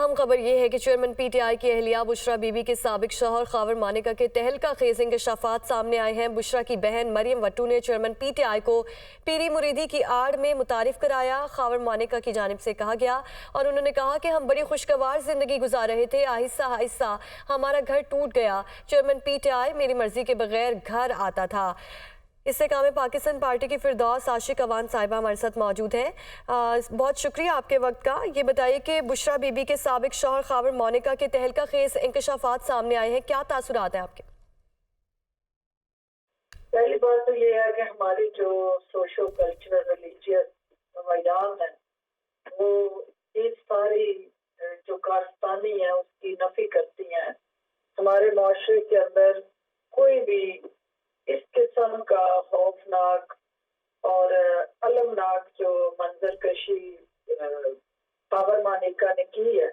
अहम खबर ये है कि चेयरमैन पीटीआई की अहलिया बुशरा बीबी के साबिक शौहर खावर मानिका के तहलका खेज इंकशाफात सामने आए हैं। बुशरा की बहन मरियम वट्टू ने चेयरमैन पीटीआई को पीरी मुरीदी की आड़ में मुतारिफ कराया। खावर मानिका की जानिब से कहा गया और उन्होंने कहा कि हम बड़ी खुशगवार जिंदगी गुजार रहे थे, आहिस्ता आहिस्ता हमारा घर टूट गया। चेयरमैन पीटीआई मेरी मर्जी के बगैर घर आता था। इससे काम पाकिस्तान पार्टी की फिरदौस आशिक अवान साहिबा हमारे साथ मौजूद हैं। बहुत शुक्रिया आपके वक्त का। ये बताइए कि बुशरा बीबी के साबिक शौहर खावर मोनिका के तहलका खेज इंकशाफात सामने आए हैं, क्या तासुरात हैं आपके? पहली बात तो ये है कि हमारी जो सोशो कल्चरल रिलीजियस रवायात हैं वो इस सारी जो कारस्तानी है उसकी नफी करती हैं। हमारे माशरे के अंदर कोई भी इस किस्म का खौफनाक और अलमनाक जो मंजर कशी खावर मानिका ने की है,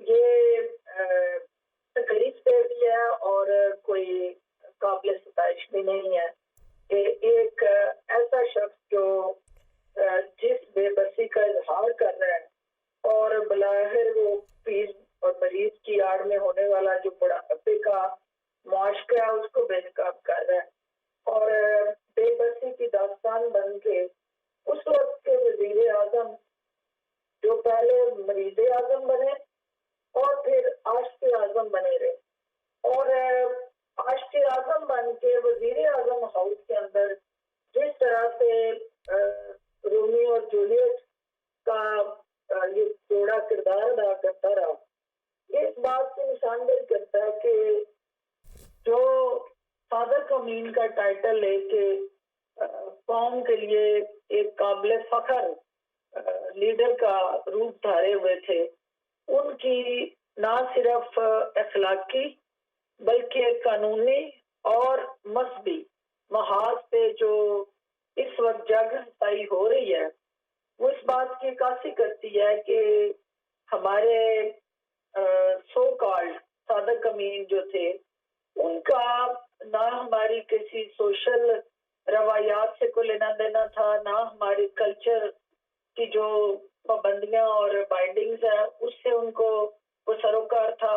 ये तकलीफ दे भी है और कोई काबिल सताइश भी नहीं है कि एक ऐसा शख्स जो जिस बेबसी का इजहार कर रहा है और बलाहिर वो पीर और मरीज की आड़ में होने वाला जो बुढ़ापे का मुआशका है उसको बेनकाब कर रहा है और बेबसी की दास्तान बन के उस वक्त के वजीर आजम जो पहले मरीज आजम बने और फिर आशिक आजम बने रहे और आशिक आजम बन के वजीर आजम हाउस के अंदर जिस तरह से रोमियो और जूलियट का ये जोड़ा किरदार अदा करता रहा, इस बात की निशानदेही करता है कि जो सादक अमीन का टाइटल लेके कौम के लिए एक काबिल फखर लीडर का रूप धारे हुए थे, उनकी ना सिर्फ अखलाकी बल्कि कानूनी और मजहबी महाज पे जो इस वक्त जागरूकता हो रही है वो इस बात की अक्कासी करती है कि हमारे सो कॉल्ड सादक अमीन जो थे उनका ना हमारी किसी सोशल रवायात से कोई लेना देना था, ना हमारी कल्चर की जो पाबंदियां और बाइंडिंग्स है उससे उनको वो सरोकार था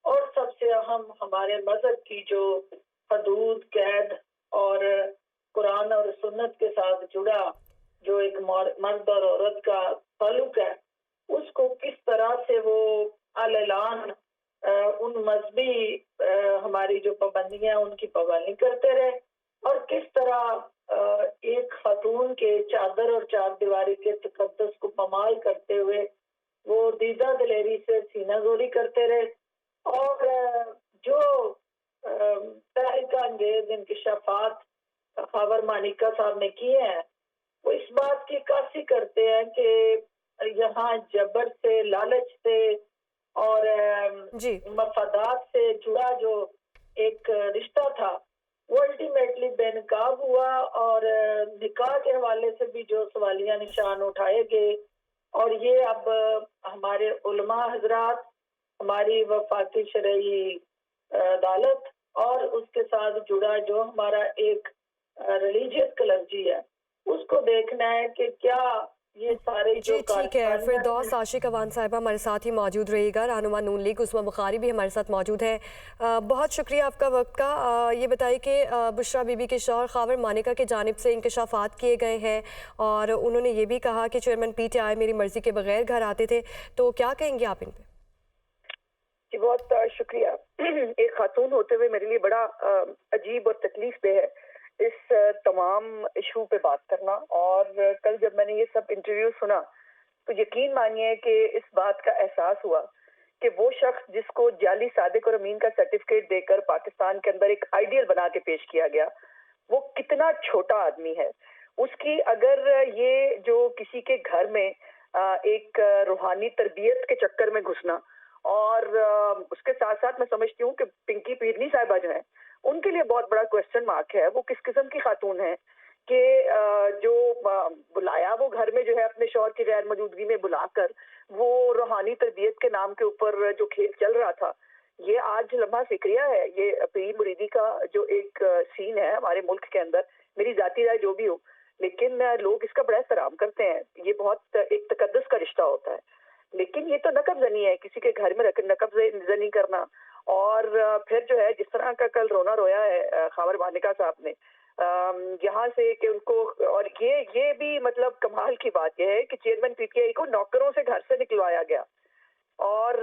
और सबसे अहम हमारे मजहब की जो हदूद कैद और कुरान और सुन्नत के साथ जुड़ा जो एक मर्द और औरत का ताल्लुक है उसको किस तरह से वो अल-ऐलान उन मजहबी हमारी जो पाबंदियां उनकी पाबंदी करते रहे और किस तरह एक खातून के चादर और चार दीवारी के तकद्दस को पमाल करते हुए वो दीदा दिलेरी से सीना जोरी करते रहे और जो तहरीका अंगेज इंकशाफात खावर मानिका साहब ने किए हैं वो इस बात की अक्कासी करते हैं कि यहाँ जबर से, लालच से और मफादात से जुड़ा जो एक रिश्ता था वो अल्टीमेटली बेनकाब हुआ और निकाह के हवाले से भी जो सवालिया निशान उठाए गए और ये अब हमारे उलमा हजरात, हमारी वफाकी शरई अदालत और उसके साथ जुड़ा जो हमारा एक रिलीजियस क्लर्जी है उसको देखना है कि क्या ये सारे जो ठीक है। फिरदौस आशिक अवान साहिबा हमारे साथ ही मौजूद रहेगा। रहनुमा नून लीग उस्मा बुखारी भी हमारे साथ मौजूद है। बहुत शुक्रिया आपका वक्त का। ये बताइए कि बुशरा बीबी के शौहर खावर मानिका के जानिब से इंकशाफात किए गए हैं और उन्होंने ये भी कहा कि चेयरमैन पीटीआई मेरी मर्जी के बगैर घर आते थे, तो क्या कहेंगे आप इन पे? जी बहुत शुक्रिया। एक खातून होते हुए मेरे लिए बड़ा अजीब और तकलीफ दे है इस तमाम इशू पे बात करना और कल जब मैंने ये सब इंटरव्यू सुना तो यकीन मानिए कि इस बात का एहसास हुआ कि वो शख्स जिसको जाली सादिक और अमीन का सर्टिफिकेट देकर पाकिस्तान के अंदर एक आइडियल बना के पेश किया गया वो कितना छोटा आदमी है। उसकी अगर ये जो किसी के घर में एक रूहानी तरबियत के चक्कर में घुसना और उसके साथ साथ मैं समझती हूँ कि पिंकी पीरनी साहिबा जो है उनके लिए बहुत बड़ा क्वेश्चन मार्क है। वो किस किस्म की खातून है कि जो बुलाया वो घर में जो है अपने शौहर की गैर मौजूदगी में बुलाकर वो रूहानी तरबियत के नाम के ऊपर जो खेल चल रहा था ये आज लम्हा फिक्रिया है। ये पीर मुरीदी का जो एक सीन है हमारे मुल्क के अंदर, मेरी जाती राय जो भी हो, लेकिन लोग इसका बड़ा एहतराम करते हैं। ये बहुत एक तकद्दस का रिश्ता होता है। لیکن یہ تو نقب زنی ہے، کسی کے گھر میں نقب زنی کرنا. اور پھر جو ہے جس طرح کا کل رونا رویا ہے خاور مانیکا صاحب نے یہاں سے کہ ان کو، اور یہ بھی مطلب کمال کی بات یہ ہے کہ چیئرمین پی ٹی آئی کو نوکروں سے گھر سے نکلوایا گیا اور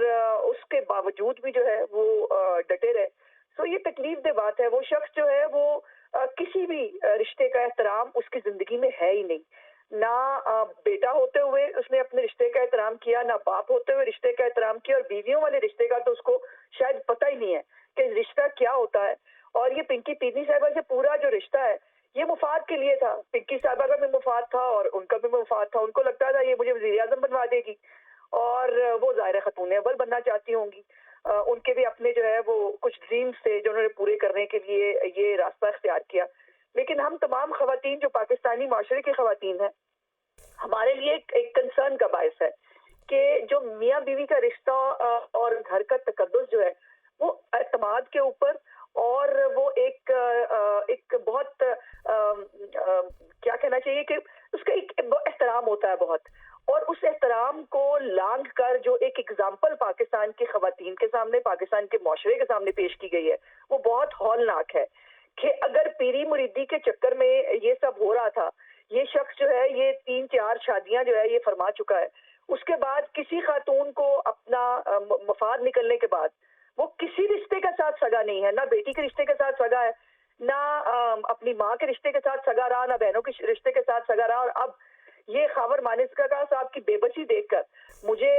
اس کے باوجود بھی جو ہے وہ ڈٹے رہے. سو یہ تکلیف دہ بات ہے. وہ شخص جو ہے وہ کسی بھی رشتے کا احترام اس کی زندگی میں ہے ہی نہیں. نہ بیٹا ہوتے ہوئے اس نے اپنے رشتے کا احترام کیا، نہ باپ ہوتے ہوئے رشتے کا احترام کیا، اور بیویوں والے رشتے کا تو اس کو شاید پتہ ہی نہیں ہے کہ رشتہ کیا ہوتا ہے. اور یہ پنکی پیٹنی صاحبہ سے پورا جو رشتہ ہے یہ مفاد کے لیے تھا. پنکی صاحبہ کا بھی مفاد تھا اور ان کا بھی مفاد تھا. ان کو لگتا تھا یہ مجھے وزیر اعظم بنوا دے گی، اور وہ ظاہر خاتون اول بننا چاہتی ہوں گی. ان کے بھی اپنے جو ہے وہ کچھ ڈریمز تھے جو انہوں نے پورے کرنے کے لیے یہ راستہ اختیار کیا. لیکن ہم تمام خواتین جو پاکستانی معاشرے کی خواتین ہیں، ہمارے لیے ایک کنسرن کا باعث ہے کہ جو میاں بیوی کا رشتہ اور گھر کا تقدس جو ہے وہ اعتماد کے اوپر، اور وہ ایک بہت کیا کہنا چاہیے کہ اس کا ایک احترام ہوتا ہے بہت، اور اس احترام کو لانگ کر جو ایک ایگزامپل پاکستان کی خواتین کے سامنے، پاکستان کے معاشرے کے سامنے پیش کی گئی ہے وہ بہت ہولناک ہے. کہ اگر پیری مریدی کے چکر میں یہ سب ہو رہا تھا، یہ شخص جو ہے یہ 3-4 شادیاں جو ہے یہ فرما چکا ہے، اس کے بعد کسی خاتون کو اپنا مفاد نکلنے کے بعد وہ کسی رشتے کے ساتھ سگا نہیں ہے، نہ بیٹی کے رشتے کے ساتھ سگا ہے، نہ اپنی ماں کے رشتے کے ساتھ سگا رہا، نہ بہنوں کے رشتے کے ساتھ سگا رہا. اور اب یہ خاور مانیکا صاحب کی بے بسی دیکھ کر مجھے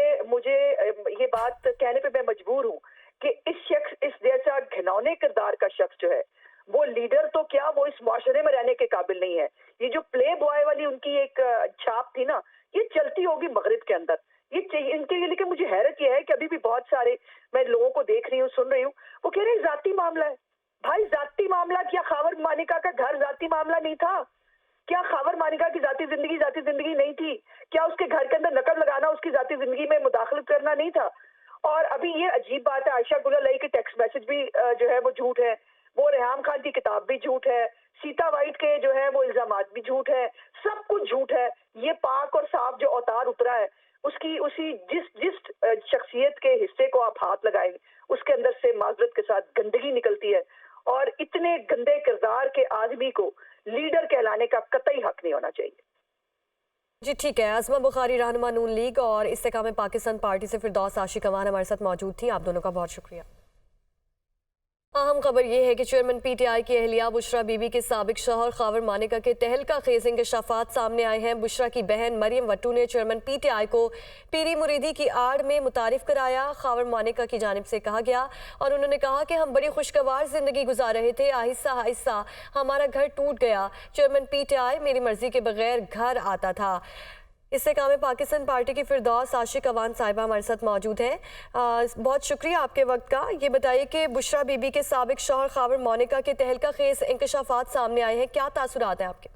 یہ بات کہنے پہ میں مجبور ہوں کہ اس جیسا گھنونے کردار کا شخص جو ہے وہ لیڈر تو کیا، وہ اس معاشرے میں رہنے کے قابل نہیں ہے. یہ جو پلے بوائے والی ان کی ایک چھاپ تھی نا، یہ چلتی ہوگی مغرب کے اندر. یہ ان کے لیے، لیکن مجھے حیرت یہ ہے کہ ابھی بھی بہت سارے میں لوگوں کو دیکھ رہی ہوں، سن رہی ہوں، وہ کہہ رہے ہیں ذاتی معاملہ ہے. بھائی ذاتی معاملہ کیا خاور مانیکا کا گھر ذاتی معاملہ نہیں تھا؟ کیا خاور مانیکا کی ذاتی زندگی نہیں تھی؟ کیا اس کے گھر کے اندر نقب لگانا اس کی ذاتی زندگی میں مداخلت کرنا نہیں تھا؟ اور ابھی یہ عجیب بات ہے، عائشہ گل علیہ کے ٹیکسٹ میسج بھی جو ہے وہ جھوٹ ہے، وہ ریحام خان کی کتاب بھی جھوٹ ہے، سیتا وائٹ کے جو ہے وہ الزامات بھی جھوٹ ہے، سب کچھ جھوٹ ہے. یہ پاک اور صاف جو اوتار اترا ہے اسی جس شخصیت کے حصے کو آپ ہاتھ لگائیں اس کے اندر سے معذرت کے ساتھ گندگی نکلتی ہے. اور اتنے گندے کردار کے آدمی کو لیڈر کہلانے کا قطعی حق نہیں ہونا چاہیے. جی ٹھیک ہے. عظمہ بخاری رہنما نون لیگ اور استحکام پاکستان پارٹی سے فردوس عاشق اوان ہمارے ساتھ موجود تھی. آپ دونوں کا بہت شکریہ. اہم خبر یہ ہے کہ چیئرمین پی ٹی آئی کی اہلیہ بشرا بی بی کے سابق شوہر خاور مانیکا کے تہلکہ خیز انکشافات سامنے آئے ہیں. بشرا کی بہن مریم وٹو نے چیئرمین پی ٹی آئی کو پیری مریدی کی آڑ میں متعارف کرایا. خاور مانیکا کی جانب سے کہا گیا اور انہوں نے کہا کہ ہم بڑی خوشگوار زندگی گزار رہے تھے، آہستہ آہستہ ہمارا گھر ٹوٹ گیا. چیئرمین پی ٹی آئی میری مرضی کے بغیر گھر آتا تھا. استحکام پاکستان پارٹی کی فردوس عاشق اوان صاحبہ ہمارے ساتھ موجود ہیں. بہت شکریہ آپ کے وقت کا. یہ بتائیے کہ بشرا بی بی کے سابق شوہر خاور مانیکا کے تہلکہ خیز انکشافات سامنے آئے ہیں، کیا تاثرات ہیں آپ کے؟